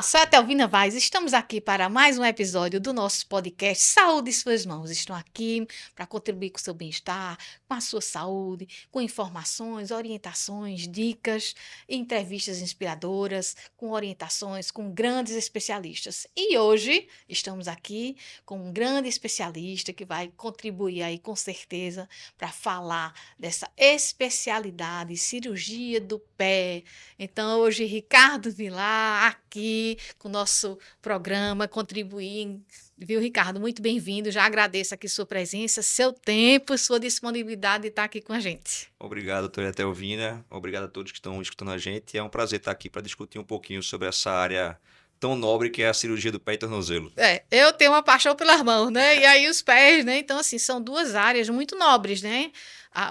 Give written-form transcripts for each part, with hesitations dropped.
Olá, sou a Telvina Vaz. Estamos aqui para mais um episódio do nosso podcast Saúde em Suas Mãos. Estou aqui para contribuir com o seu bem-estar, com a sua saúde, com informações, orientações, dicas, entrevistas inspiradoras, com orientações com grandes especialistas. E hoje estamos aqui com um grande especialista que vai contribuir aí com certeza para falar dessa especialidade, cirurgia do pé. Então, hoje, Ricardo Vilar, aqui com o nosso programa, contribuindo. Viu, Ricardo? Muito bem-vindo. Já agradeço aqui sua presença, seu tempo, sua disponibilidade de estar aqui com a gente. Obrigado, doutora Telvina. Obrigado a todos que estão escutando a gente. É um prazer estar aqui para discutir um pouquinho sobre essa área tão nobre que é a cirurgia do pé e tornozelo. Eu tenho uma paixão pelas mãos, né? E aí os pés, né? Então, assim, são duas áreas muito nobres, né?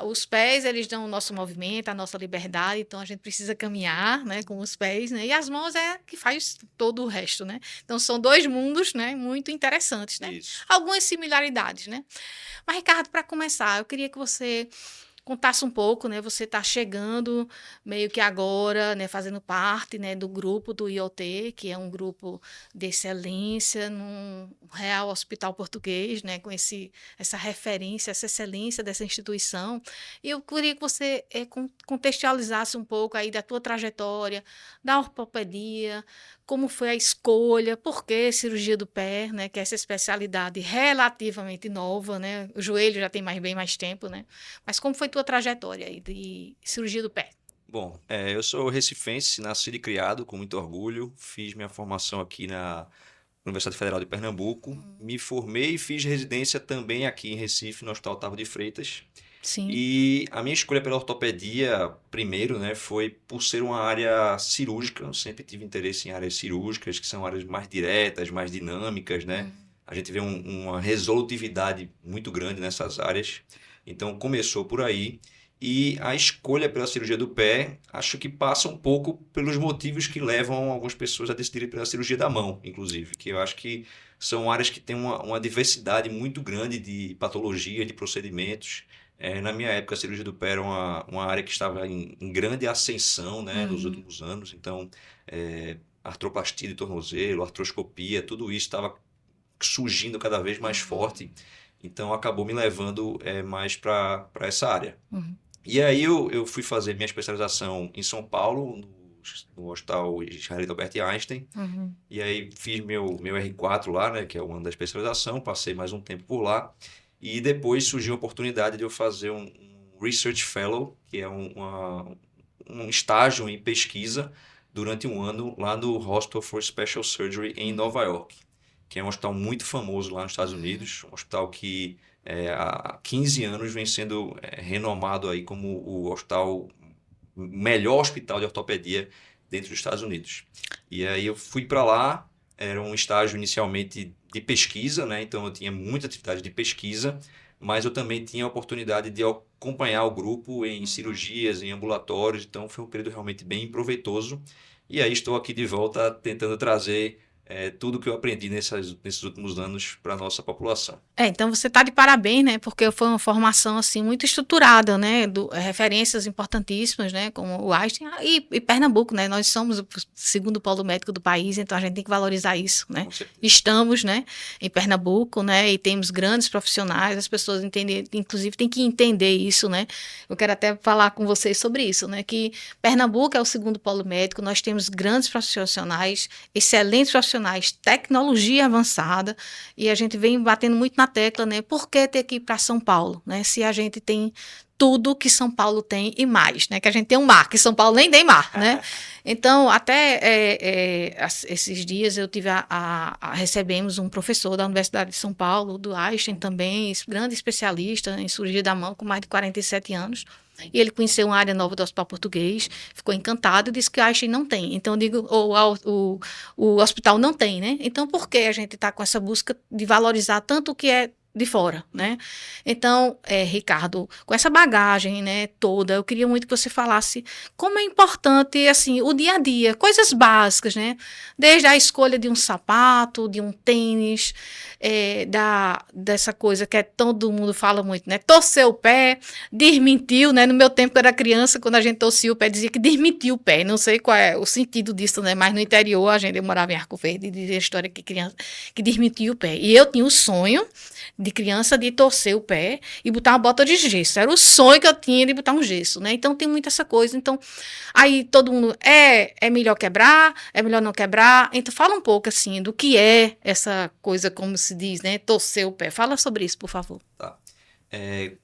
Os pés, eles dão o nosso movimento, a nossa liberdade, então a gente precisa caminhar, né, com os pés, né? E as mãos é que faz todo o resto, né? Então, são dois mundos, né, muito interessantes, né? Isso. Algumas similaridades, né? Mas, Ricardo, para começar, eu queria que você contasse um pouco, né? Você está chegando meio que agora, né? Fazendo parte, né? Do grupo do IoT, que é um grupo de excelência num Real Hospital Português, né? Com essa referência, essa excelência dessa instituição. E eu queria que você contextualizasse um pouco aí da tua trajetória, da ortopedia, como foi a escolha, por que cirurgia do pé, né? Que é essa especialidade relativamente nova, né? O joelho já tem bem mais tempo, né? Mas como foi tua trajetória aí de cirurgia do pé? Bom, eu sou recifense, nascido e criado com muito orgulho. Fiz minha formação aqui na Universidade Federal de Pernambuco. Me formei e fiz residência também aqui em Recife, no Hospital Otávio de Freitas. Sim. E a minha escolha pela ortopedia, primeiro, né, foi por ser uma área cirúrgica. Eu sempre tive interesse em áreas cirúrgicas, que são áreas mais diretas, mais dinâmicas, né? A gente vê uma resolutividade muito grande nessas áreas. Então, começou por aí. E a escolha pela cirurgia do pé, acho que passa um pouco pelos motivos que levam algumas pessoas a decidirem pela cirurgia da mão, inclusive, que eu acho que são áreas que têm uma diversidade muito grande de patologias, de procedimentos. Na minha época, a cirurgia do pé era uma área que estava em grande ascensão, né, nos últimos anos. Então, artroplastia de tornozelo, artroscopia, tudo isso estava surgindo cada vez mais forte. Então, acabou me levando mais para essa área. E aí, eu fui fazer minha especialização em São Paulo, no Hospital Israelita Albert Einstein. E aí, fiz meu R4 lá, né, que é o ano da especialização. Passei mais um tempo por lá. E depois surgiu a oportunidade de eu fazer um Research Fellow, que é um estágio em pesquisa durante um ano lá no Hospital for Special Surgery em Nova York, que é um hospital muito famoso lá nos Estados Unidos, um hospital que há 15 anos vem sendo renomado aí como o melhor hospital de ortopedia dentro dos Estados Unidos. E aí eu fui para lá, era um estágio inicialmente de pesquisa, né? Então eu tinha muita atividade de pesquisa, mas eu também tinha a oportunidade de acompanhar o grupo em cirurgias, em ambulatórios, então foi um período realmente bem proveitoso. E aí estou aqui de volta tentando trazer tudo que eu aprendi nesses últimos anos para a nossa população. Então você está de parabéns, né? Porque foi uma formação assim muito estruturada, né? Referências importantíssimas, né? Como o Einstein e Pernambuco, né? Nós somos o segundo polo médico do país, então a gente tem que valorizar isso, né? Estamos, né? Em Pernambuco, né? E temos grandes profissionais, as pessoas entendem, inclusive tem que entender isso, né? Eu quero até falar com vocês sobre isso, né? Que Pernambuco é o segundo polo médico, nós temos grandes profissionais, excelentes profissionais, tecnologia avançada, e a gente vem batendo muito na tecla, né? Por que ter que ir para São Paulo, né? Se a gente tem tudo que São Paulo tem e mais, né? Que a gente tem um mar, que São Paulo nem tem mar, né? Então, até esses dias eu tive recebemos um professor da Universidade de São Paulo, do Einstein também, grande especialista em cirurgia da mão, com mais de 47 anos. E ele conheceu uma área nova do Hospital Português, ficou encantado e disse que o Einstein não tem. Então, eu digo, o hospital não tem, né? Então, por que a gente está com essa busca de valorizar tanto o que é de fora, né? Então, Ricardo, com essa bagagem, né, toda, eu queria muito que você falasse como é importante, assim, o dia a dia, coisas básicas, né? Desde a escolha de um sapato, de um tênis, dessa coisa que todo mundo fala muito, né? Torcer o pé, desmentiu, né? No meu tempo, quando eu era criança, quando a gente torcia o pé, dizia que desmentiu o pé. Não sei qual é o sentido disso, né? Mas no interior, eu morava em Arco Verde, e dizia a história que criança que desmentiu o pé. E eu tinha o sonho de criança de torcer o pé e botar uma bota de gesso. Era o sonho que eu tinha de botar um gesso, né? Então tem muito essa coisa. Então, aí todo mundo é melhor quebrar, é melhor não quebrar. Então fala um pouco assim do que é essa coisa, como se diz, né? Torcer o pé. Fala sobre isso, por favor. Tá.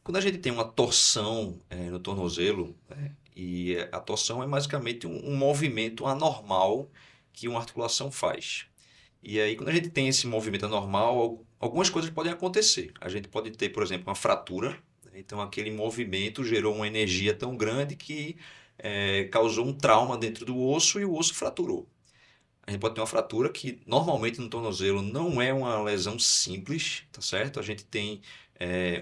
Quando a gente tem uma torção no tornozelo, né, e a torção é basicamente um movimento anormal que uma articulação faz. E aí, quando a gente tem esse movimento anormal, algumas coisas podem acontecer. A gente pode ter, por exemplo, uma fratura, né? Então, aquele movimento gerou uma energia tão grande que causou um trauma dentro do osso e o osso fraturou. A gente pode ter uma fratura que, normalmente, no tornozelo não é uma lesão simples, tá certo? A gente tem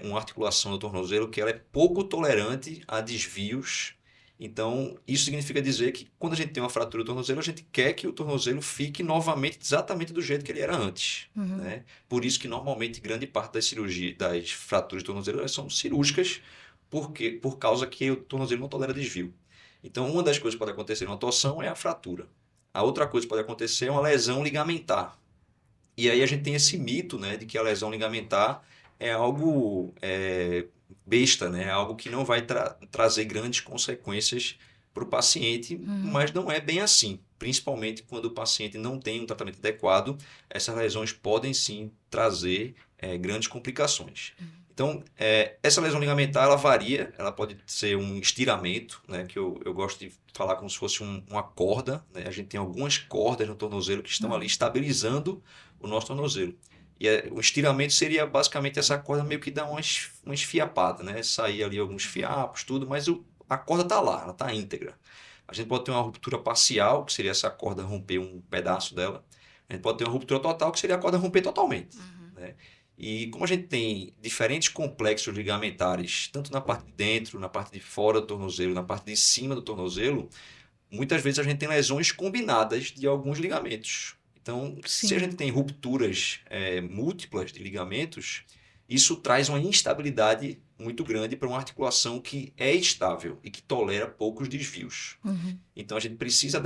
uma articulação do tornozelo que ela é pouco tolerante a desvios. Então, isso significa dizer que quando a gente tem uma fratura do tornozelo, a gente quer que o tornozelo fique novamente exatamente do jeito que ele era antes, né? Por isso que normalmente grande parte das cirurgias, das fraturas do tornozelo, elas são cirúrgicas, por causa que o tornozelo não tolera desvio. Então, uma das coisas que pode acontecer numa torção é a fratura. A outra coisa que pode acontecer é uma lesão ligamentar. E aí a gente tem esse mito, né, de que a lesão ligamentar é algo besta, né? É algo que não vai trazer grandes consequências para o paciente, mas não é bem assim. Principalmente quando o paciente não tem um tratamento adequado, essas lesões podem sim trazer grandes complicações. Então, essa lesão ligamentar, ela varia, ela pode ser um estiramento, né, que eu gosto de falar como se fosse uma corda, né? A gente tem algumas cordas no tornozelo que estão ali estabilizando o nosso tornozelo. E o estiramento seria basicamente essa corda meio que dar uma esfiapada, né? Sair ali alguns fiapos, tudo, mas a corda está lá, ela está íntegra. A gente pode ter uma ruptura parcial, que seria essa corda romper um pedaço dela. A gente pode ter uma ruptura total, que seria a corda romper totalmente, né? E como a gente tem diferentes complexos ligamentares, tanto na parte de dentro, na parte de fora do tornozelo, na parte de cima do tornozelo, muitas vezes a gente tem lesões combinadas de alguns ligamentos. Então, se a gente tem rupturas múltiplas de ligamentos, isso traz uma instabilidade muito grande para uma articulação que é estável e que tolera poucos desvios. Então, a gente precisa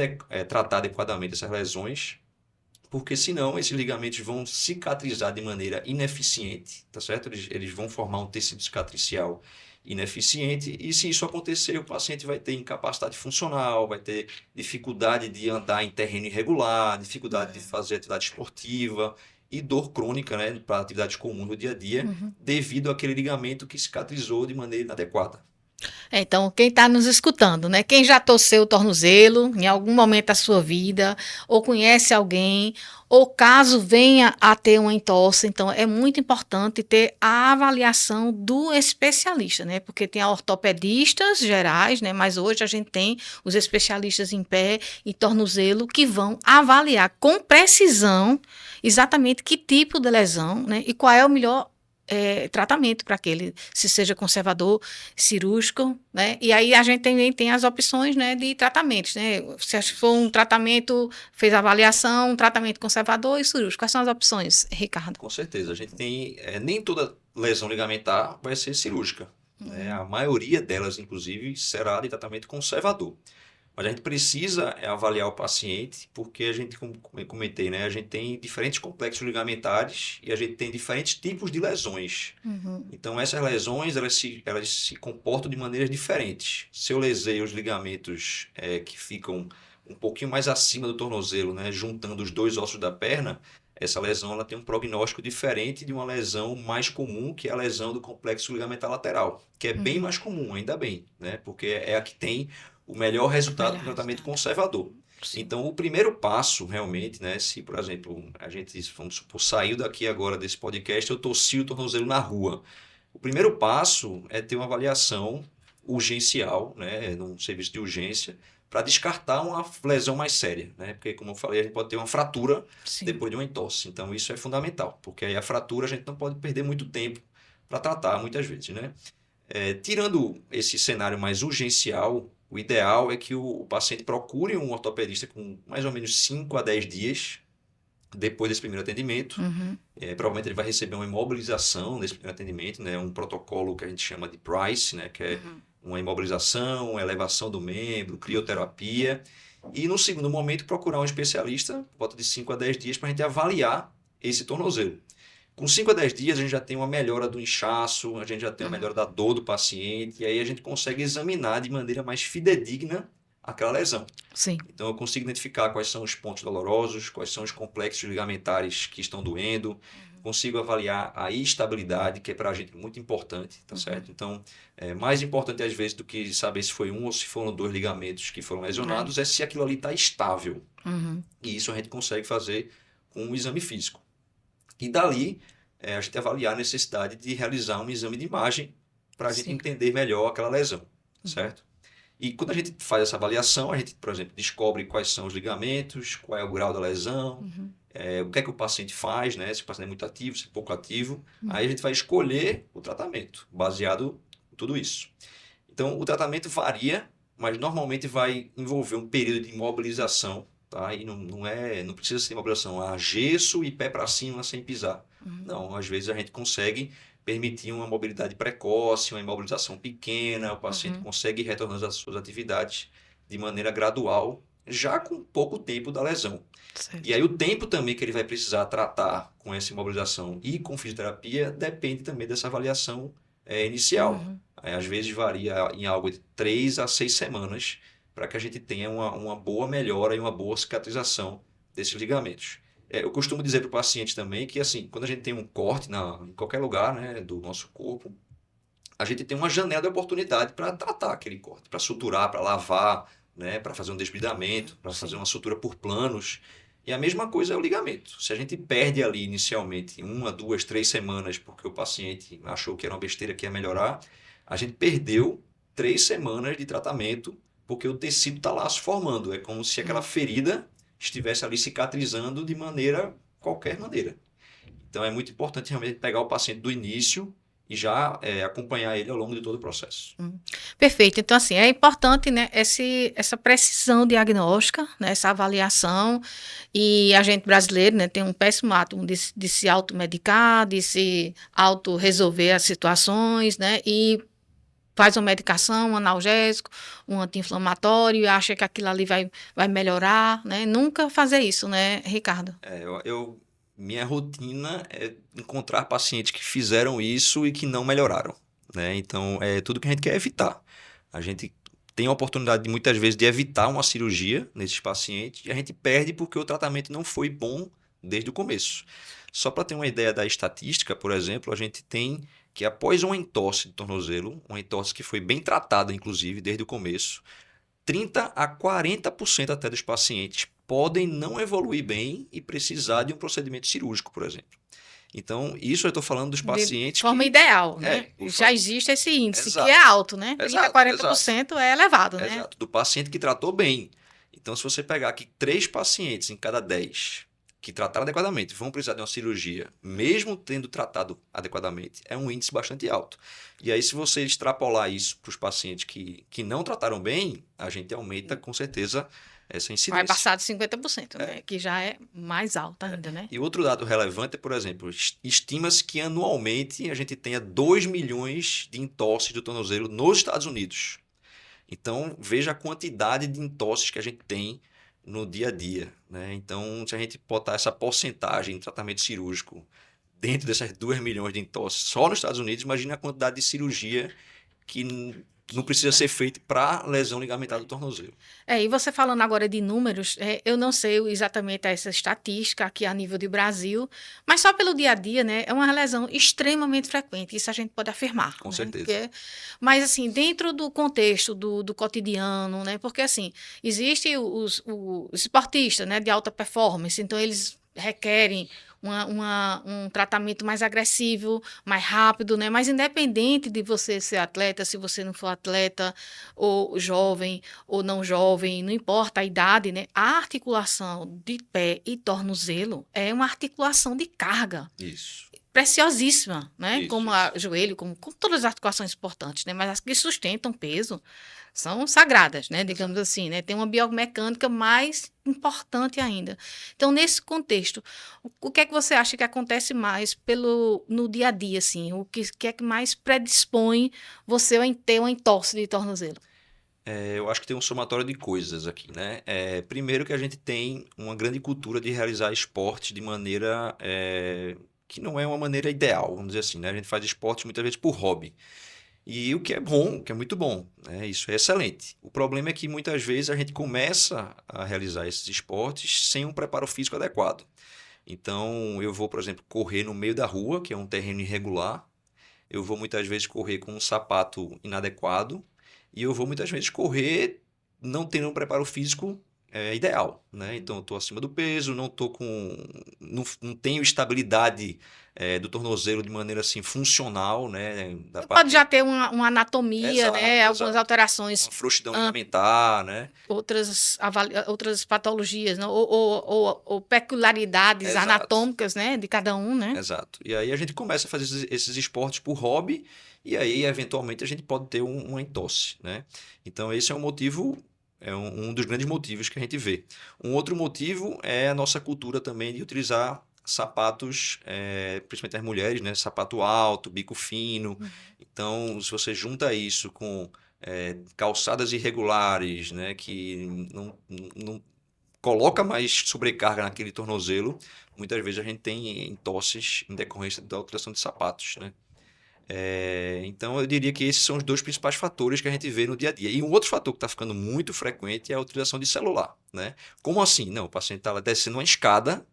tratar adequadamente essas lesões, porque senão esses ligamentos vão cicatrizar de maneira ineficiente, tá certo? Eles vão formar um tecido cicatricial ineficiente, e se isso acontecer, o paciente vai ter incapacidade funcional, vai ter dificuldade de andar em terreno irregular, dificuldade de fazer atividade esportiva e dor crônica, né, para atividades comuns no dia a dia, devido àquele ligamento que cicatrizou de maneira inadequada. Então, quem está nos escutando, né? Quem já torceu o tornozelo em algum momento da sua vida, ou conhece alguém, ou caso venha a ter uma entorse, então é muito importante ter a avaliação do especialista, né? Porque tem ortopedistas gerais, né? Mas hoje a gente tem os especialistas em pé e tornozelo que vão avaliar com precisão exatamente que tipo de lesão, né? E qual é o melhor tratamento para aquele, se seja conservador, cirúrgico, né? E aí a gente também tem as opções, né, de tratamentos, né? Se for um tratamento, fez avaliação, um tratamento conservador e cirúrgico. Quais são as opções, Ricardo? Com certeza, a gente tem, nem toda lesão ligamentar vai ser cirúrgica, né? A maioria delas, inclusive, será de tratamento conservador. Mas a gente precisa avaliar o paciente, porque a gente, como eu comentei, né, a gente tem diferentes complexos ligamentares e a gente tem diferentes tipos de lesões. Então, essas lesões, elas se comportam de maneiras diferentes. Se eu lesei os ligamentos que ficam um pouquinho mais acima do tornozelo, né, juntando os dois ossos da perna, essa lesão ela tem um prognóstico diferente de uma lesão mais comum, que é a lesão do complexo ligamentar lateral, que é bem mais comum, ainda bem, né, porque é a que tem o melhor resultado do tratamento conservador. Sim. Então, o primeiro passo, realmente, né, se, por exemplo, a gente, vamos supor, saiu daqui agora desse podcast, eu torci o tornozelo na rua. O primeiro passo é ter uma avaliação urgencial, né, num serviço de urgência, para descartar uma lesão mais séria, né? Porque, como eu falei, a gente pode ter uma fratura Sim. depois de uma entorse. Então, isso é fundamental, porque aí a fratura a gente não pode perder muito tempo para tratar, muitas vezes, né? Tirando esse cenário mais urgencial, o ideal é que o paciente procure um ortopedista com mais ou menos 5 a 10 dias depois desse primeiro atendimento. Uhum. Provavelmente ele vai receber uma imobilização nesse primeiro atendimento, né? Um protocolo que a gente chama de PRICE, né? Que é uma imobilização, uma elevação do membro, crioterapia. E no segundo momento procurar um especialista, por volta de 5 a 10 dias, para a gente avaliar esse tornozelo. Com 5 a 10 dias a gente já tem uma melhora do inchaço, a gente já tem uma melhora da dor do paciente, e aí a gente consegue examinar de maneira mais fidedigna aquela lesão. Sim. Então eu consigo identificar quais são os pontos dolorosos, quais são os complexos ligamentares que estão doendo, consigo avaliar a estabilidade, que é para a gente muito importante, tá certo? Então, mais importante às vezes do que saber se foi um ou se foram dois ligamentos que foram lesionados, é se aquilo ali está estável. E isso a gente consegue fazer com um exame físico. E dali, a gente avaliar a necessidade de realizar um exame de imagem para a gente entender melhor aquela lesão, certo? E quando a gente faz essa avaliação, a gente, por exemplo, descobre quais são os ligamentos, qual é o grau da lesão, o que é que o paciente faz, né? Se o paciente é muito ativo, se é pouco ativo. Aí a gente vai escolher o tratamento, baseado em tudo isso. Então, o tratamento varia, mas normalmente vai envolver um período de imobilização, tá? E não precisa ser imobilização a gesso e pé para cima sem pisar. Não, às vezes a gente consegue permitir uma mobilidade precoce, uma imobilização pequena, o paciente consegue retornar às suas atividades de maneira gradual, já com pouco tempo da lesão. Certo. E aí o tempo também que ele vai precisar tratar com essa imobilização e com fisioterapia depende também dessa avaliação inicial. Às vezes varia em algo de 3 a 6 semanas para que a gente tenha uma boa melhora e uma boa cicatrização desses ligamentos. Eu costumo dizer para o paciente também que, assim, quando a gente tem um corte em qualquer lugar, né, do nosso corpo, a gente tem uma janela de oportunidade para tratar aquele corte, para suturar, para lavar, né, para fazer um desbridamento, para fazer uma sutura por planos. E a mesma coisa é o ligamento. Se a gente perde ali inicialmente 1, 2, 3 semanas porque o paciente achou que era uma besteira que ia melhorar, a gente perdeu 3 semanas de tratamento porque o tecido está lá se formando. É como se aquela ferida estivesse ali cicatrizando de qualquer maneira. Então é muito importante realmente pegar o paciente do início e já acompanhar ele ao longo de todo o processo. Perfeito. Então, assim, é importante, né, essa precisão diagnóstica, né, essa avaliação, e a gente brasileiro, né, tem um péssimo hábito de se automedicar, de se autorresolver as situações, né, e faz uma medicação, um analgésico, um anti-inflamatório, e acha que aquilo ali vai melhorar, né, nunca fazer isso, né, Ricardo? Minha rotina é encontrar pacientes que fizeram isso e que não melhoraram, né? Então, é tudo que a gente quer evitar. A gente tem a oportunidade, muitas vezes, de evitar uma cirurgia nesses pacientes e a gente perde porque o tratamento não foi bom desde o começo. Só para ter uma ideia da estatística, por exemplo, a gente tem que após uma entorse de tornozelo, uma entorse que foi bem tratada, inclusive, desde o começo, 30 a 40% até dos pacientes podem não evoluir bem e precisar de um procedimento cirúrgico, por exemplo. Então, isso eu estou falando dos pacientes de forma ideal, né? Já existe esse índice, que é alto, né? 30 a 40% é elevado, né? Exato, do paciente que tratou bem. Então, se você pegar aqui 3 pacientes em cada 10 que trataram adequadamente vão precisar de uma cirurgia, mesmo tendo tratado adequadamente, é um índice bastante alto. E aí, se você extrapolar isso para os pacientes que não trataram bem, a gente aumenta com certeza essa incidência. Vai passar de 50%, né? Que já é mais alta ainda, né? E outro dado relevante é, por exemplo, estima-se que anualmente a gente tenha 2 milhões de entorses do tornozelo nos Estados Unidos. Então, veja a quantidade de entorses que a gente tem no dia a dia, né? Então, se a gente botar essa porcentagem de tratamento cirúrgico dentro dessas 2 milhões de entorses só nos Estados Unidos, imagina a quantidade de cirurgia que não precisa ser feita para lesão ligamentar do tornozelo. E você falando agora de números, eu não sei exatamente essa estatística aqui a nível de Brasil, mas só pelo dia a dia, né, é uma lesão extremamente frequente, isso a gente pode afirmar. Com certeza. Mas, assim, dentro do contexto do cotidiano, né, porque, assim, existe os esportistas, né, de alta performance, então eles requerem um tratamento mais agressivo, mais rápido, né? Mas independente de você ser atleta, se você não for atleta, ou jovem, ou não jovem, não importa a idade, né? A articulação de pé e tornozelo é uma articulação de carga Isso, preciosíssima, né? isso, Como isso. o joelho, como todas as articulações importantes, né? Mas as que sustentam peso são sagradas, né? Digamos Exato. assim, né? Tem uma biomecânica mais importante ainda. Então, nesse contexto, o que é que você acha que acontece mais no dia a dia, assim? Que é que mais predispõe você a ter uma entorse de tornozelo? Eu acho que tem um somatório de coisas aqui, né? Primeiro que a gente tem uma grande cultura de realizar esportes de maneira que não é uma maneira ideal, vamos dizer assim, né? A gente faz esportes muitas vezes por hobby. E o que é bom, o que é muito bom, né? Isso é excelente. O problema é que muitas vezes a gente começa a realizar esses esportes sem um preparo físico adequado. Então, eu vou, por exemplo, correr no meio da rua, que é um terreno irregular. Eu vou muitas vezes correr com um sapato inadequado e eu vou muitas vezes correr não tendo um preparo físico ideal, né? Então eu estou acima do peso, não tenho estabilidade do tornozelo de maneira assim funcional, né? Da Pode parte já ter uma anatomia, né? exato, Algumas exato. alterações, Uma frouxidão ah, ligamentar, né? outras patologias, né? Ou peculiaridades Exato. anatômicas, né? De cada um, né? Exato. E aí a gente começa a fazer esses esportes por hobby e aí eventualmente a gente pode ter uma entorse, né? Então esse é um motivo, um dos grandes motivos que a gente vê. Um outro motivo é a nossa cultura também de utilizar sapatos, principalmente as mulheres, né? Sapato alto, bico fino. Então se você junta isso com calçadas irregulares, né? Que não coloca mais sobrecarga naquele tornozelo, muitas vezes a gente tem entorses em decorrência da utilização de sapatos, né? Então eu diria que esses são os dois principais fatores que a gente vê no dia a dia. E um outro fator que está ficando muito frequente é a utilização de celular, né? Como assim? Não, o paciente está descendo uma escada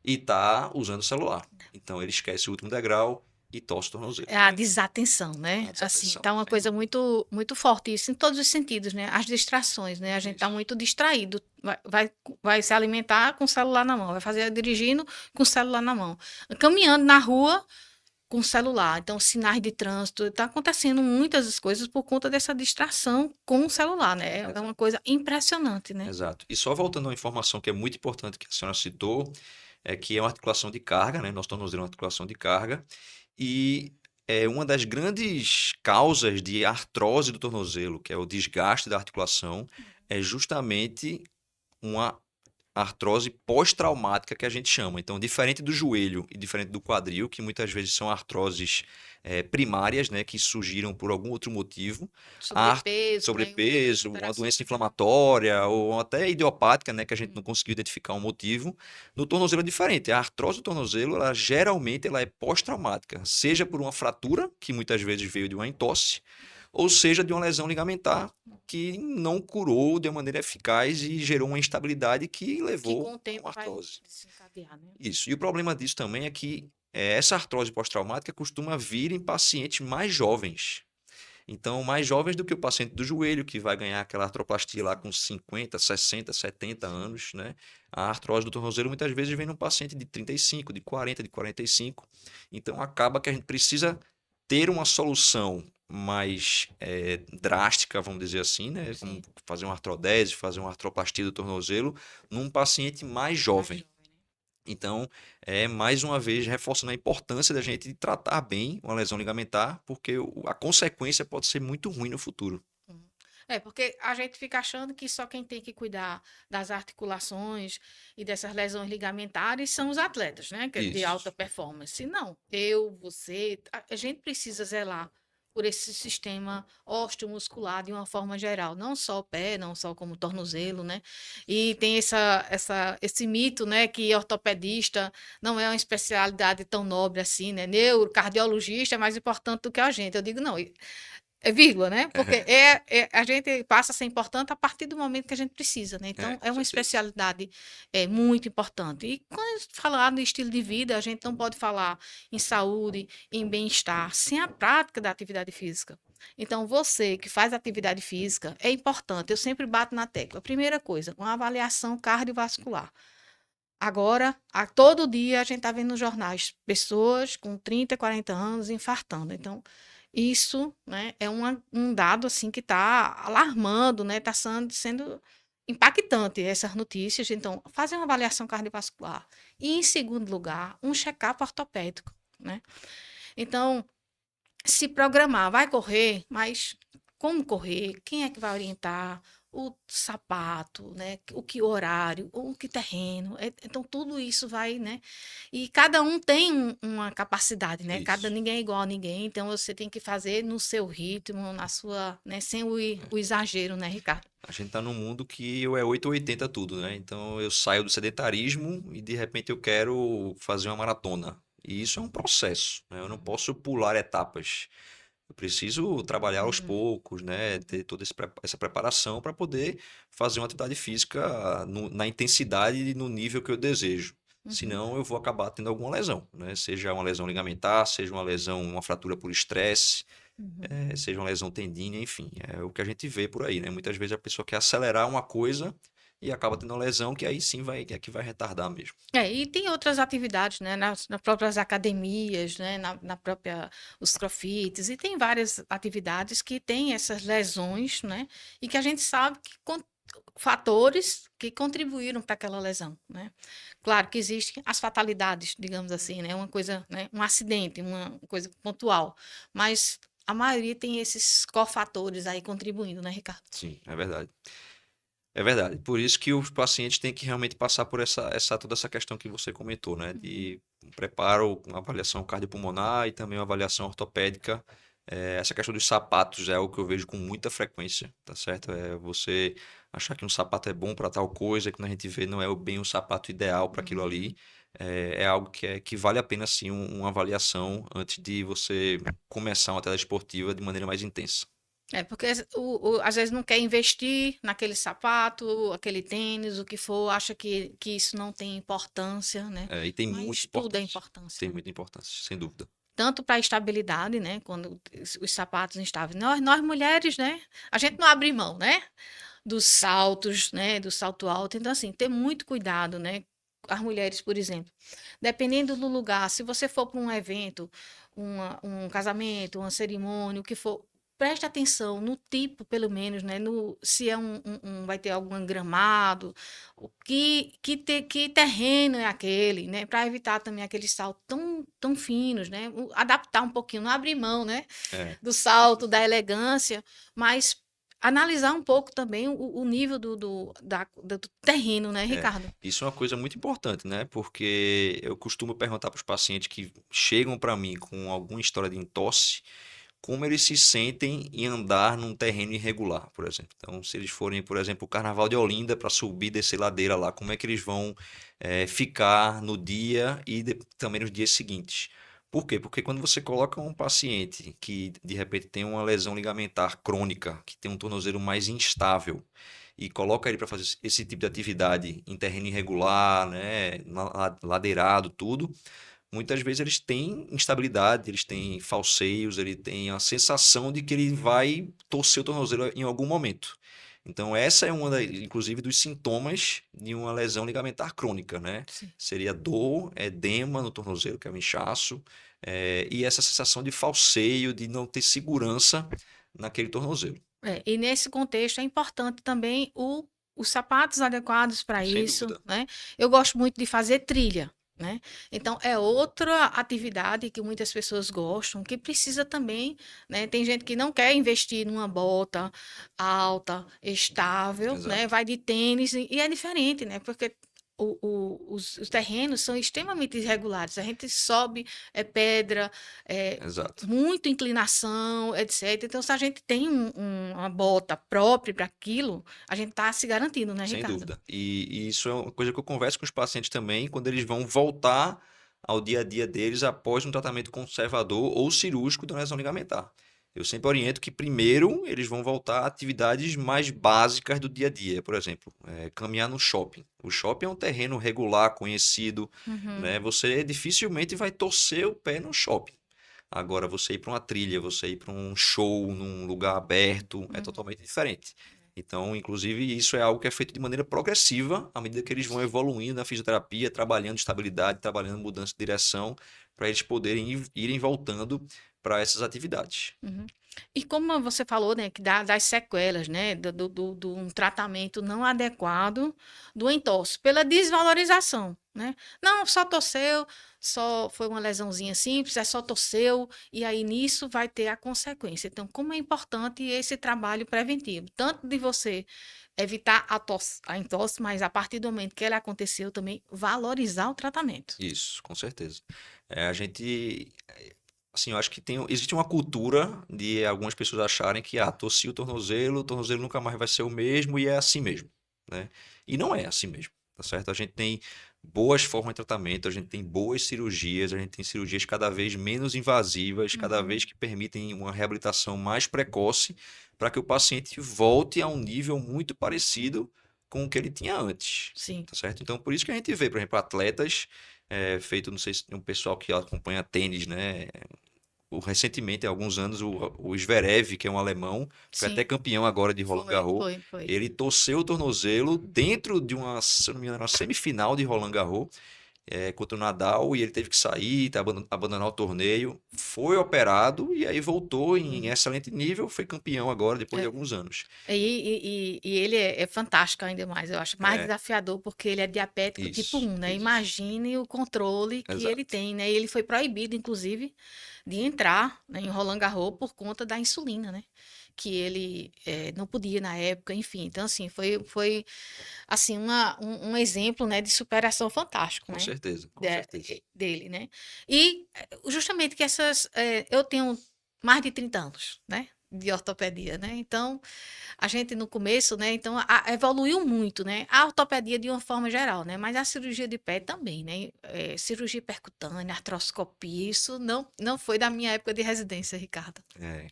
e está usando o celular. Então ele esquece o último degrau e torce o tornozelo. É a desatenção, né? A Assim, desatenção, tá uma sem coisa dúvida. muito, muito forte, isso em todos os sentidos, né? As distrações, né? A gente tá Isso. muito distraído, vai se alimentar com o celular na mão, vai fazer dirigindo com o celular na mão, caminhando na rua com o celular. Então, sinais de trânsito, tá acontecendo muitas coisas por conta dessa distração com o celular, né? É uma Exato. coisa impressionante, né? Exato. E só voltando a uma informação que é muito importante que a senhora citou, é que é uma articulação de carga, né? Nós tornozelo é uma articulação de carga. E é uma das grandes causas de artrose do tornozelo, que é o desgaste da articulação, é justamente uma artrose pós-traumática que a gente chama. Então, diferente do joelho e diferente do quadril, que muitas vezes são artroses primárias, né, que surgiram por algum outro motivo, Sobrepeso, né? Outras sobrepeso, uma alterações. doença inflamatória ou até idiopática, né, que a gente não conseguiu identificar um motivo, no tornozelo é diferente. A artrose do tornozelo, ela geralmente ela é pós-traumática, seja por uma fratura, que muitas vezes veio de uma entorse, ou seja de uma lesão ligamentar que não curou de maneira eficaz e gerou uma instabilidade que Que com levou o a uma tempo vai artrose. desencadear, né? Isso. E o problema disso também é que essa artrose pós-traumática costuma vir em pacientes mais jovens. Então, mais jovens do que o paciente do joelho, que vai ganhar aquela artroplastia lá com 50, 60, 70 anos, né? A artrose do tornozelo muitas vezes vem num paciente de 35, de 40, de 45. Então, acaba que a gente precisa ter uma solução mais drástica, vamos dizer assim, né? Como Sim, fazer uma artrodese, fazer uma artroplastia do tornozelo num paciente mais mais jovem. jovem, né? Então, mais uma vez reforçando a importância da gente tratar bem uma lesão ligamentar, porque a consequência pode ser muito ruim no futuro. Uhum. É, porque a gente fica achando que só quem tem que cuidar das articulações e dessas lesões ligamentares são os atletas, né? Que é de alta Isso, performance. Não, eu, você, a gente precisa zelar por esse sistema osteomuscular de uma forma geral, não só o pé, não só como o tornozelo, né? E tem esse mito, né, que ortopedista não é uma especialidade tão nobre assim, né? Neurocardiologista é mais importante do que a gente. Eu digo, não, é vírgula, né? Porque a gente passa a ser importante a partir do momento que a gente precisa, né? Então, com é uma certeza. especialidade muito importante. E quando a gente falar no estilo de vida, a gente não pode falar em saúde, em bem-estar, sem a prática da atividade física. Então, você que faz atividade física, é importante. Eu sempre bato na tecla. Primeira coisa, uma avaliação cardiovascular. Agora, todo dia a gente está vendo nos jornais pessoas com 30, 40 anos infartando. Então, isso, né, é um dado assim que está alarmando, né? Está sendo impactante essas notícias. Então, fazer uma avaliação cardiovascular. E, em segundo lugar, um check-up ortopédico, né? Então, se programar, vai correr, mas como correr? Quem é que vai orientar? O sapato, né? O que horário, o que terreno. Então, tudo isso vai, né? E cada um tem uma capacidade, né? Isso. Ninguém é igual a ninguém, então você tem que fazer no seu ritmo, na sua, né? Sem o exagero, né, Ricardo? A gente tá num mundo que ou é 8 ou 80 tudo, né? Então eu saio do sedentarismo e de repente eu quero fazer uma maratona. E isso é um processo, né? Eu não posso pular etapas. Eu preciso trabalhar aos Uhum, poucos, né? Ter toda essa preparação para poder fazer uma atividade física na intensidade e no nível que eu desejo. uhum. Senão eu vou acabar tendo alguma lesão, né? Seja uma lesão ligamentar, seja uma lesão, uma fratura por estresse, Uhum. seja uma lesão tendínea, enfim. É o que a gente vê por aí, né? Muitas vezes a pessoa quer acelerar uma coisa e acaba tendo uma lesão que aí sim é que vai retardar mesmo. E tem outras atividades, né, nas próprias academias, né, na própria, os crossfits, e tem várias atividades que têm essas lesões, né, e que a gente sabe que fatores que contribuíram para aquela lesão, né. Claro que existem as fatalidades, digamos assim, né, uma coisa, né, um acidente, uma coisa pontual, mas a maioria tem esses cofatores aí contribuindo, né, Ricardo? Sim, é verdade. É verdade. Por isso que os pacientes têm que realmente passar por toda essa questão que você comentou, né? Uhum. De um preparo, uma avaliação cardiopulmonar e também uma avaliação ortopédica. Essa questão dos sapatos é algo que eu vejo com muita frequência, tá certo? É você achar que um sapato é bom para tal coisa, que quando a gente vê não é bem o sapato ideal para aquilo Uhum. ali. É algo que vale a pena, sim, uma avaliação antes de você começar uma atividade esportiva de maneira mais intensa. Porque às vezes não quer investir naquele sapato, aquele tênis, o que for, acha que isso não tem importância, né? E tem muita Mas tudo é importância. importância, Tem né? muita importância, sem dúvida. Tanto para a estabilidade, né? Quando os sapatos instáveis. Nós mulheres, né? A gente não abre mão, né? Dos saltos, né? Do salto alto. Então, assim, ter muito cuidado, né? As mulheres, por exemplo, dependendo do lugar, se você for para um evento, um casamento, uma cerimônia, o que for, preste atenção no tipo, pelo menos, né? No, se é vai ter algum gramado, que terreno é aquele, né? Para evitar também aqueles saltos tão finos, né? Adaptar um pouquinho, não abrir mão, né? É. Do salto, da elegância, mas analisar um pouco também o nível do terreno, né, É, Ricardo? isso é uma coisa muito importante, né? Porque eu costumo perguntar para os pacientes que chegam para mim com alguma história de entorse, como eles se sentem em andar num terreno irregular, por exemplo. Então, se eles forem, por exemplo, o Carnaval de Olinda para subir e descer ladeira lá, como é que eles vão ficar no dia e também nos dias seguintes? Por quê? Porque quando você coloca um paciente que de repente tem uma lesão ligamentar crônica, que tem um tornozelo mais instável, e coloca ele para fazer esse tipo de atividade em terreno irregular, né, ladeirado, tudo, muitas vezes eles têm instabilidade, eles têm falseios, ele tem a sensação de que ele vai torcer o tornozelo em algum momento. Então, essa é inclusive, dos sintomas de uma lesão ligamentar crônica, né? Sim. Seria dor, edema no tornozelo, que é o inchaço, e essa sensação de falseio, de não ter segurança naquele tornozelo. E nesse contexto é importante também os sapatos adequados para Sem isso, dúvida. né? Eu gosto muito de fazer trilha, né? Então é outra atividade que muitas pessoas gostam, que precisa também, né? Tem gente que não quer investir numa bota alta, estável, né? Exato. Vai de tênis e é diferente, né? Porque os terrenos são extremamente irregulares. A gente sobe pedra, é, Exato. muita inclinação, etc. Então, se a gente tem uma bota própria para aquilo, a gente está se garantindo, né, Sem Ricardo? dúvida. E isso é uma coisa que eu converso com os pacientes também, quando eles vão voltar ao dia a dia deles após um tratamento conservador ou cirúrgico de uma lesão ligamentar. Eu sempre oriento que primeiro eles vão voltar a atividades mais básicas do dia a dia. Por exemplo, caminhar no shopping. O shopping é um terreno regular, conhecido, Uhum, né? Você dificilmente vai torcer o pé no shopping. Agora, você ir para uma trilha, você ir para um show num lugar aberto, é uhum. totalmente diferente. Então, inclusive, isso é algo que é feito de maneira progressiva, à medida que eles vão evoluindo na fisioterapia, trabalhando estabilidade, trabalhando mudança de direção, para eles poderem irem voltando para essas atividades. Uhum. E como você falou, né, que das sequelas, né, do um tratamento não adequado do entorse, pela desvalorização, né? Não, só torceu, só foi uma lesãozinha simples, é só torceu, e aí nisso vai ter a consequência. Então, como é importante esse trabalho preventivo, tanto de você evitar a entorse, mas a partir do momento que ela aconteceu, também valorizar o tratamento. Isso, com certeza. A gente, assim, eu acho que existe uma cultura de algumas pessoas acharem que, torci o tornozelo nunca mais vai ser o mesmo e é assim mesmo, né? E não é assim mesmo, tá certo? A gente tem boas formas de tratamento, a gente tem boas cirurgias, a gente tem cirurgias cada vez menos invasivas, cada vez Uhum. que permitem uma reabilitação mais precoce para que o paciente volte a um nível muito parecido com o que ele tinha antes, Sim. tá certo? Então, por isso que a gente vê, por exemplo, atletas feito, não sei se tem um pessoal que acompanha tênis, né? Recentemente, há alguns anos, o Zverev, que é um alemão, foi até Sim, campeão agora de Roland foi, Garros. foi, foi. Ele torceu o tornozelo dentro de uma, se eu não me engano, uma semifinal de Roland Garros, contra o Nadal, e ele teve que sair, abandonar o torneio. Foi operado e aí voltou em Uhum. excelente nível, foi campeão agora, depois de É. alguns anos. E ele é fantástico ainda mais, eu acho mais É, desafiador porque ele é diabético tipo isso, 1, né? isso. Imagine o controle que ele Exato. tem, né? E ele foi proibido, inclusive, de entrar, né, em Roland Garros por conta da insulina, né? Que ele não podia na época, enfim. Então, assim, foi assim, um exemplo, né, de superação fantástico, Com né? certeza, com certeza. Dele, né? E justamente que eu tenho mais de 30 anos, né? De ortopedia, né? Então, a gente no começo, né? Então, evoluiu muito, né? A ortopedia de uma forma geral, né? Mas a cirurgia de pé também, né? Cirurgia percutânea, artroscopia, isso não foi da minha época de residência, Ricardo.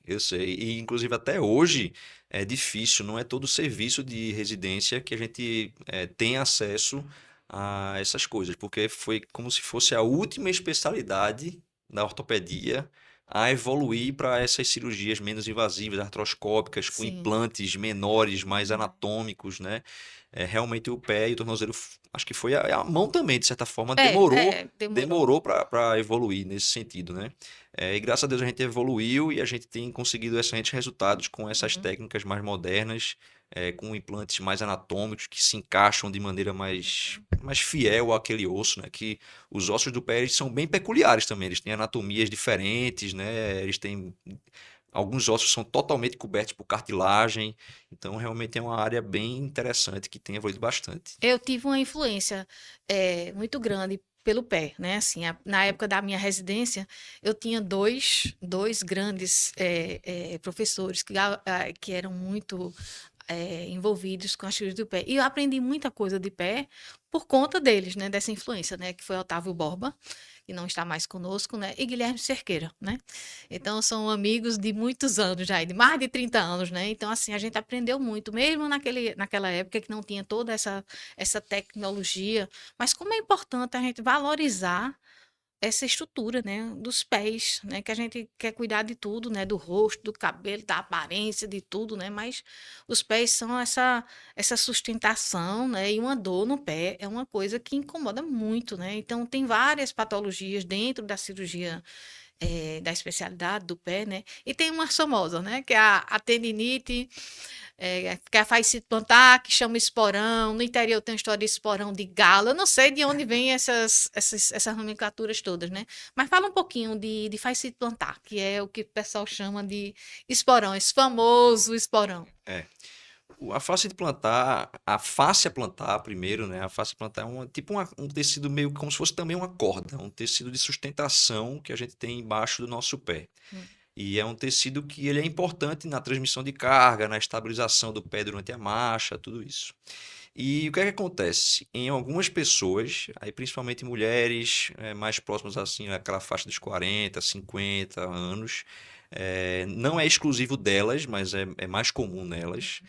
Eu sei. E, inclusive, até hoje é difícil, não é todo serviço de residência que a gente tem acesso a essas coisas, porque foi como se fosse a última especialidade da ortopedia a evoluir para essas cirurgias menos invasivas, artroscópicas, com Sim. implantes menores, mais Uhum. anatômicos, né? Realmente o pé e o tornozelo, acho que foi a mão também, de certa forma, Demorou. demorou para evoluir nesse sentido, né? E graças a Deus a gente evoluiu e a gente tem conseguido excelentes resultados com essas Uhum. técnicas mais modernas, com implantes mais anatômicos que se encaixam de maneira mais fiel àquele osso, né? Que os ossos do pé eles são bem peculiares também, eles têm anatomias diferentes, né? Eles têm alguns ossos são totalmente cobertos por cartilagem, então realmente é uma área bem interessante que tem evoluído bastante. Eu tive uma influência muito grande pelo pé, né? Assim, na época da minha residência, eu tinha dois grandes professores que eram muito envolvidos com a cirurgia do pé. E eu aprendi muita coisa de pé por conta deles, né? Dessa influência, né? Que foi Otávio Borba, que não está mais conosco, né? E Guilherme Cerqueira, né? Então, são amigos de muitos anos já, de mais de 30 anos, né? Então, assim, a gente aprendeu muito, mesmo naquela época que não tinha toda essa tecnologia. Mas como é importante a gente valorizar essa estrutura, né, dos pés, né, que a gente quer cuidar de tudo, né, do rosto, do cabelo, da aparência, de tudo, né, mas os pés são essa sustentação, né, e uma dor no pé é uma coisa que incomoda muito, né, então tem várias patologias dentro da cirurgia da especialidade do pé, né, e tem uma famosa, né, que é a tendinite, que é a fascite plantar, que chama esporão. No interior tem uma história de esporão de galo. Eu não sei de onde vem essas nomenclaturas todas, né? Mas fala um pouquinho de fascite plantar, que é o que o pessoal chama de esporão, esse famoso esporão. É. A face de plantar, a face a plantar primeiro, né? A face a plantar é um tecido meio como se fosse também uma corda, um tecido de sustentação que a gente tem embaixo do nosso pé. Hum. E é um tecido que ele é importante na transmissão de carga, na estabilização do pé durante a marcha, tudo isso. E o que é que acontece? Em algumas pessoas, aí principalmente mulheres mais próximas assim, naquela faixa dos 40, 50 anos, não é exclusivo delas, mas é mais comum nelas.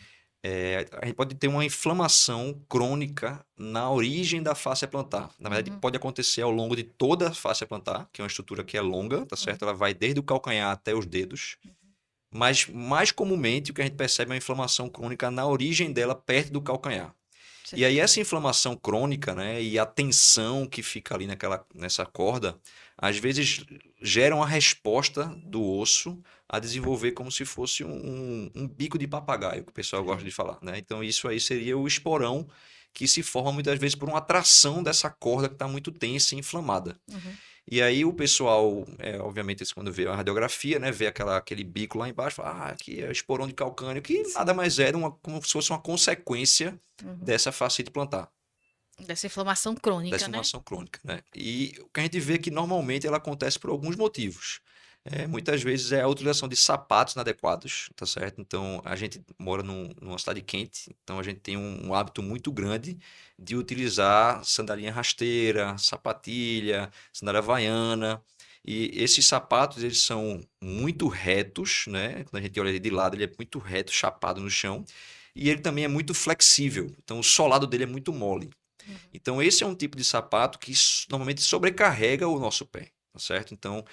A gente pode ter uma inflamação crônica na origem da fáscia plantar. Na verdade, Uhum, pode acontecer ao longo de toda a fáscia plantar, que é uma estrutura que é longa, tá certo? uhum, Ela vai desde o calcanhar até os dedos. Mas mais comumente o que a gente percebe é uma inflamação crônica na origem dela, perto do calcanhar. E aí Certo. essa inflamação crônica, né, e a tensão que fica ali nessa corda, às vezes gera uma resposta do osso a desenvolver como se fosse um bico de papagaio, que o pessoal gosta É. de falar, né? Então isso aí seria o esporão que se forma muitas vezes por uma atração dessa corda que está muito tensa e inflamada. Uhum. E aí o pessoal, obviamente, quando vê a radiografia, né, vê aquele bico lá embaixo, fala, aqui é esporão de calcânio, que nada Sim. mais é como se fosse uma consequência Uhum. dessa fascite plantar, Dessa inflamação dessa crônica, né? inflamação crônica, né? E o que a gente vê é que normalmente ela acontece por alguns motivos. Muitas vezes é a utilização de sapatos inadequados, tá certo? Então, a gente mora numa cidade quente, então a gente tem um hábito muito grande de utilizar sandalinha rasteira, sapatilha, sandália havaiana. E esses sapatos, eles são muito retos, né? Quando a gente olha ele de lado, ele é muito reto, chapado no chão. E ele também é muito flexível, então o solado dele é muito mole. Uhum. Então, esse é um tipo de sapato que normalmente sobrecarrega o nosso pé, tá certo? Então,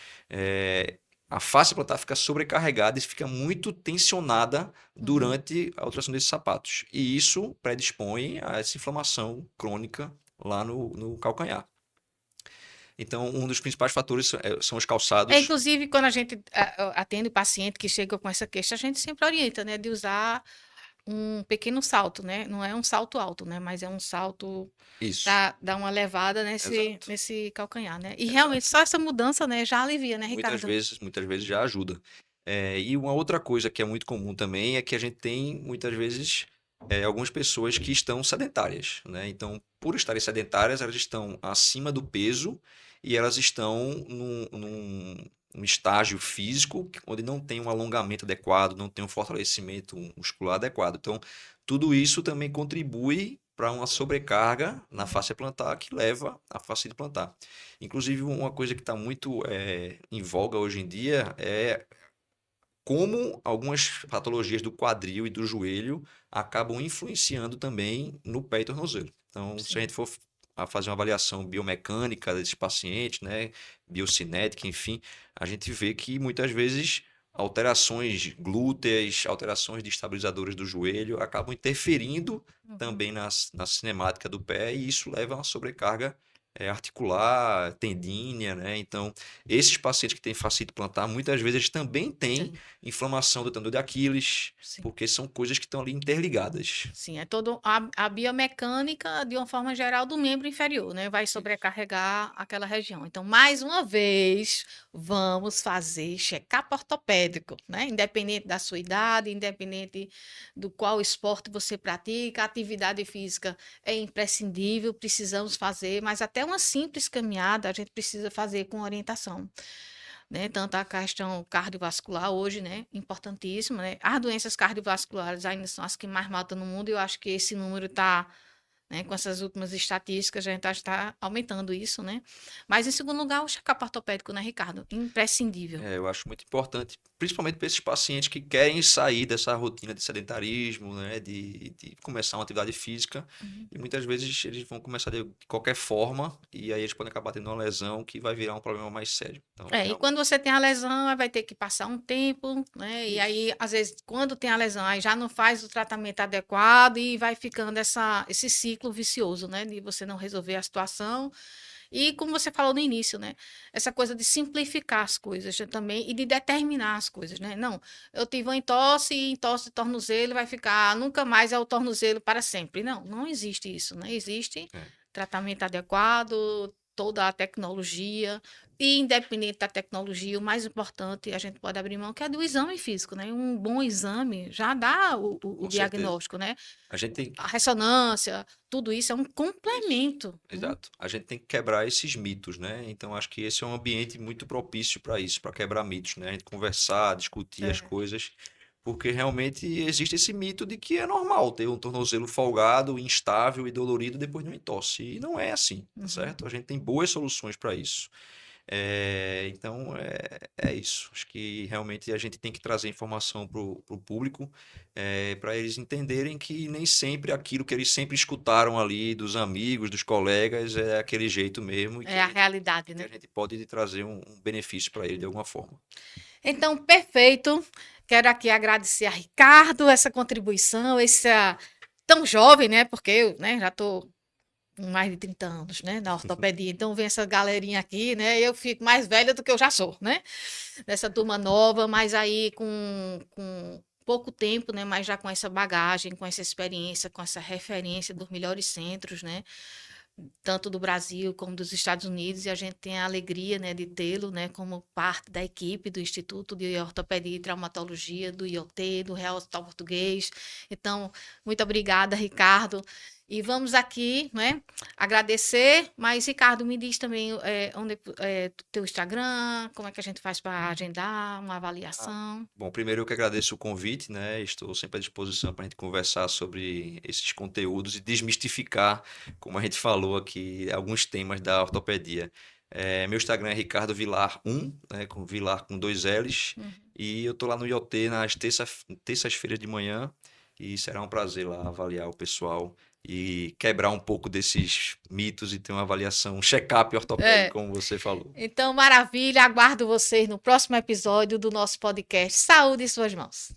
a face plantar fica sobrecarregada e fica muito tensionada Uhum. durante a utilização desses sapatos. E isso predispõe a essa inflamação crônica lá no calcanhar. Então, um dos principais fatores são os calçados. Inclusive, quando a gente atende o paciente que chega com essa queixa, a gente sempre orienta, né, de usar um pequeno salto, né? Não é um salto alto, né? Mas é um salto Isso, para dar uma levada nesse, exato, nesse calcanhar, né? E realmente exato. só essa mudança, né, já alivia, né, Ricardo? Muitas vezes já ajuda. E uma outra coisa que é muito comum também é que a gente tem, muitas vezes, algumas pessoas que estão sedentárias, né? Então, por estarem sedentárias, elas estão acima do peso e elas estão num estágio físico onde não tem um alongamento adequado, não tem um fortalecimento muscular adequado. Então, tudo isso também contribui para uma sobrecarga na Uhum. face plantar que leva à fascite plantar. Inclusive, uma coisa que está muito em voga hoje em dia é como algumas patologias do quadril e do joelho acabam influenciando também no pé e tornozelo. Então, se a Sim. gente for a fazer uma avaliação biomecânica desses pacientes, né, biocinética, enfim, a gente vê que muitas vezes alterações glúteas, alterações de estabilizadores do joelho acabam interferindo Uhum. também na cinemática do pé e isso leva a uma sobrecarga articular, tendínea, né? Então, esses pacientes que têm fascite plantar, muitas vezes eles também têm Sim. inflamação do tendão de Aquiles, Sim. porque são coisas que estão ali interligadas. Sim, é toda a biomecânica, de uma forma geral, do membro inferior, né? Vai Isso. sobrecarregar aquela região. Então, mais uma vez, vamos fazer check-up ortopédico, né? Independente da sua idade, independente do qual esporte você pratica, a atividade física é imprescindível, precisamos fazer, mas até uma simples caminhada a gente precisa fazer com orientação, né? Tanto a questão cardiovascular hoje, né? Importantíssima, né? As doenças cardiovasculares ainda são as que mais matam no mundo e eu acho que esse número está, né, com essas últimas estatísticas, a gente está aumentando isso, né? Mas em segundo lugar, o check-up ortopédico, né, Ricardo? Imprescindível. Eu acho muito importante, principalmente para esses pacientes que querem sair dessa rotina de sedentarismo, né, de começar uma atividade física, Uhum. e muitas vezes eles vão começar de qualquer forma, e aí eles podem acabar tendo uma lesão que vai virar um problema mais sério. Então, E quando você tem a lesão, aí vai ter que passar um tempo, né? E isso. aí, às vezes, quando tem a lesão, aí já não faz o tratamento adequado e vai ficando esse ciclo vicioso, né? De você não resolver a situação. E como você falou no início, né? Essa coisa de simplificar as coisas também e de determinar as coisas, né? Não, eu tive uma entorse e entorse de tornozelo vai ficar, nunca mais é o tornozelo para sempre. Não, não existe isso, né? Existe É. tratamento adequado, toda a tecnologia, e independente da tecnologia, o mais importante a gente pode abrir mão, que é do exame físico, né? Um bom exame já dá o Com certeza. diagnóstico, né? A gente tem A ressonância, tudo isso é um isso. complemento, né? Exato. A gente tem que quebrar esses mitos, né? Então acho que esse é um ambiente muito propício para isso, para quebrar mitos, né? A gente conversar, discutir as É. coisas, porque realmente existe esse mito de que é normal ter um tornozelo folgado, instável e dolorido depois de uma entorse. E não é assim, tá Uhum. certo? A gente tem boas soluções para isso. Então é isso. Acho que realmente a gente tem que trazer informação para o público, para eles entenderem que nem sempre aquilo que eles sempre escutaram ali dos amigos, dos colegas, é aquele jeito mesmo e É a realidade, que a né? gente pode trazer um benefício para ele de alguma forma. Então, perfeito. Quero aqui agradecer a Ricardo essa contribuição, tão jovem, né? Porque eu, né, já estou com mais de 30 anos, né, na ortopedia. Então vem essa galerinha aqui, né? Eu fico mais velha do que eu já sou, né? Dessa turma nova, mas aí com pouco tempo, né? Mas já com essa bagagem, com essa experiência, com essa referência dos melhores centros, né? Tanto do Brasil como dos Estados Unidos, e a gente tem a alegria, né, de tê-lo, né, como parte da equipe do Instituto de Ortopedia e Traumatologia, do IoT, do Real Hospital Português. Então, muito obrigada, Ricardo. E vamos aqui, né, agradecer, mas, Ricardo, me diz também onde é teu Instagram, como é que a gente faz para agendar uma Ah, avaliação. bom, primeiro eu que agradeço o convite, né? Estou sempre à disposição para a gente conversar sobre esses conteúdos e desmistificar, como a gente falou aqui, alguns temas da ortopedia. Meu Instagram é Ricardo Vilar 1, né? Com Vilar com dois L's. Uhum. E eu tô lá no IoT nas terças-feiras de manhã e será um prazer lá avaliar o pessoal e quebrar um pouco desses mitos e ter uma avaliação, um check-up ortopédico, É. como você falou. Então, maravilha, aguardo vocês no próximo episódio do nosso podcast Saúde em Suas Mãos.